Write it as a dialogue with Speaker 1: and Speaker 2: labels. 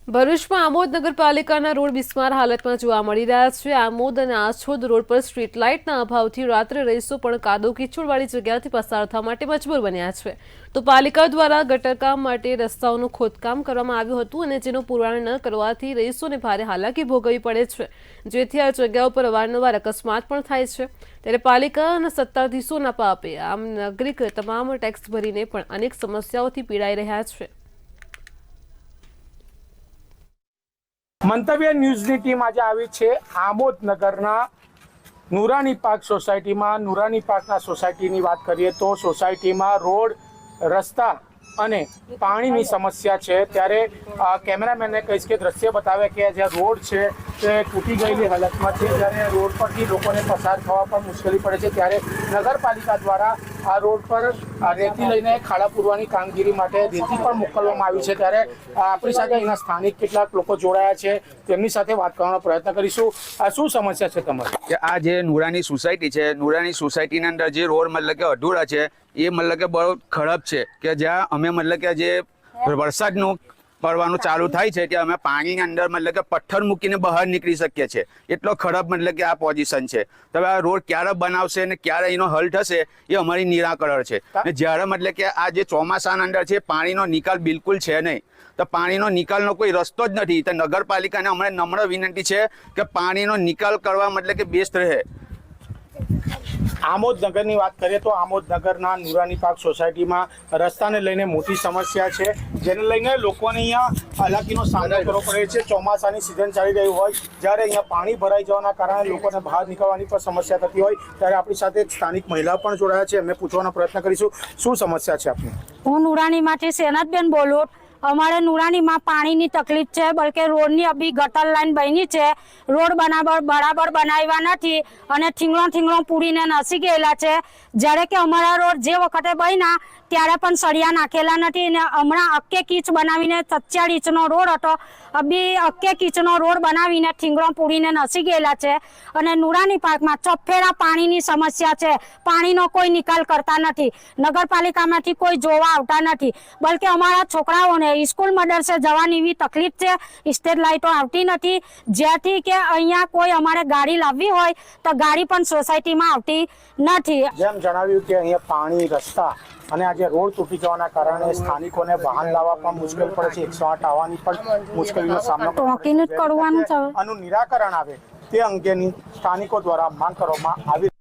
Speaker 1: ભરૂચમાં આમોદ નગરપાલિકાના રોડ બિસ્માર હાલતમાં જોવા મળી રહ્યા છે। આમોદ અને આછોદ રોડ પર સ્ટ્રીટ લાઇટના અભાવથી રાત્રે રહીશો પણ કાદવ કીચડવાળી જગ્યાથી પસાર થવા માટે મજબૂર બન્યા છે। તો પાલિકા દ્વારા ગટરકામ માટે રસ્તાઓનું ખોદકામ કરવામાં આવ્યું હતું અને જેનો પુરવઠો ન કરવાથી રહીશોને ભારે હાલાકી ભોગવવી પડે છે, જેથી આ જગ્યાઓ પર અવારનવાર અકસ્માત પણ થાય છે। ત્યારે પાલિકા અને સત્તાધીશોના પાપે આમ નાગરિક તમામ ટેક્સ ભરીને પણ અનેક સમસ્યાઓથી પીડાઈ રહ્યા છે।
Speaker 2: મંતવ્ય ન્યૂઝની ટીમ આજે આવી છે આમોદ નગરના નુરાની પાર્ક સોસાયટીમાં। નુરાની પાર્કના સોસાયટીની વાત કરીએ તો સોસાયટીમાં રોડ, રસ્તા અને પાણીની સમસ્યા છે। ત્યારે કેમેરામેનને કહીશ કે દ્રશ્ય બતાવે કે જે રોડ છે તે તૂટી ગયેલી હાલતમાં છે, જ્યારે રોડ પરથી લોકોને પસાર થવા પણ મુશ્કેલી પડે છે। ત્યારે નગરપાલિકા દ્વારા આ રોડ પર રેતી લઈને ખાડા પૂરવાની કામગીરી માટે રેતી પણ મોકલવામાં આવી છે। ત્યારે આપણી સાથે અહીંના સ્થાનિક કેટલાક લોકો જોડાયા છે, તેમની સાથે વાત કરવાનો પ્રયત્ન કરીશું। શું સમસ્યા છે તમારી?
Speaker 3: કે આ જે નુરાની સોસાયટી છે, નુરાની સોસાયટીની અંદર જે રોડ મતલબ કે અધૂરા છે એ મતલબ કે બહુ ખરાબ છે। કે જ્યાં અમે મતલબ કે જે વરસાદનું પડવાનું ચાલુ થાય છે કે અમે પાણીની અંદર મતલબ કે પથ્થર મૂકીને બહાર નીકળી શકીએ છીએ, એટલો ખરાબ મતલબ કે આ પોઝિશન છે। તો આ રોડ ક્યારે બનાવશે ને ક્યારે એનો હલ થશે એ અમારી નિરાકરણ છે। ને જ્યારે મતલબ કે આ જે ચોમાસાના અંદર છે પાણીનો નિકાલ બિલકુલ છે નહીં, તો પાણીનો નિકાલનો કોઈ રસ્તો જ નથી। તો નગરપાલિકાને અમને નમ્ર વિનંતી છે કે પાણીનો નિકાલ કરવા મતલબ કે બેસ્ટ રહે।
Speaker 2: આમોદ નગરની વાત કરીએ તો આમોદ નગરના નુરાની પાર્ક સોસાયટીમાં રસ્તાને લઈને મોટી સમસ્યા છે, જેને લઈને લોકોને અહીંયા હાલાકીનો સામનો કરવો પડે છે। ચોમાસાની સિઝન ચાલી રહી હોય, જ્યારે અહીંયા પાણી ભરાઈ જવાના કારણે લોકોને બહાર નીકળવાની પણ સમસ્યા થતી હોય, ત્યારે આપણી સાથે એક સ્થાનિક મહિલા પણ જોડાયા છે, એમને પૂછવાનો પ્રયત્ન કરીશું શું સમસ્યા છે આપની?
Speaker 4: હું નુરાનીમાંથી સેનાતબેન બોલું। અમારે નુરાનીમાં પાણીની તકલીફ છે, બલકે રોડની અભી ગટર લાઈન બની છે, રોડ બરાબર બનાવ્યા નથી અને થીંગણો પૂરીને નસી ગયેલા છે। જ્યારે કે અમારા રોડ જે વખતે બન્યા ત્યારે પણ સળિયા નાખેલા નથી ને હમણાં અક્કે કીચ બનાવીને 47 ઇંચનો રોડ હતો, અભી અક્કે કીચનો રોડ બનાવીને થીંગણો પૂરીને નસી ગયેલા છે। અને નુરાની પાર્કમાં ચોફેરા પાણીની સમસ્યા છે, પાણીનો કોઈ નિકાલ કરતા નથી, નગરપાલિકામાંથી કોઈ જોવા આવતા નથી, બલકે અમારા છોકરાઓને સ્કૂલ મદરસે જવાની એવી તકલીફ છે, સ્ટ્રીટ લાઇટો આવતી નથી, જેથી કે અહીંયા કોઈ અમારે ગાડી લાવવી હોય તો ગાડી પણ સોસાયટીમાં આવતી નથી।
Speaker 2: જેમ જણાવ્યું કે અહીંયા પાણી, રસ્તા અને આજે રોડ તૂટી જવાના કારણે સ્થાનિકોને વાહન લાવવા પણ મુશ્કેલ પડે છે, 108 આવવાની પણ મુશ્કેલીનો સામનો
Speaker 4: કરવાનું છે।
Speaker 2: આનું નિરાકરણ આવે તે અંગેની સ્થાનિકો દ્વારા માંગ કરવામાં આવી।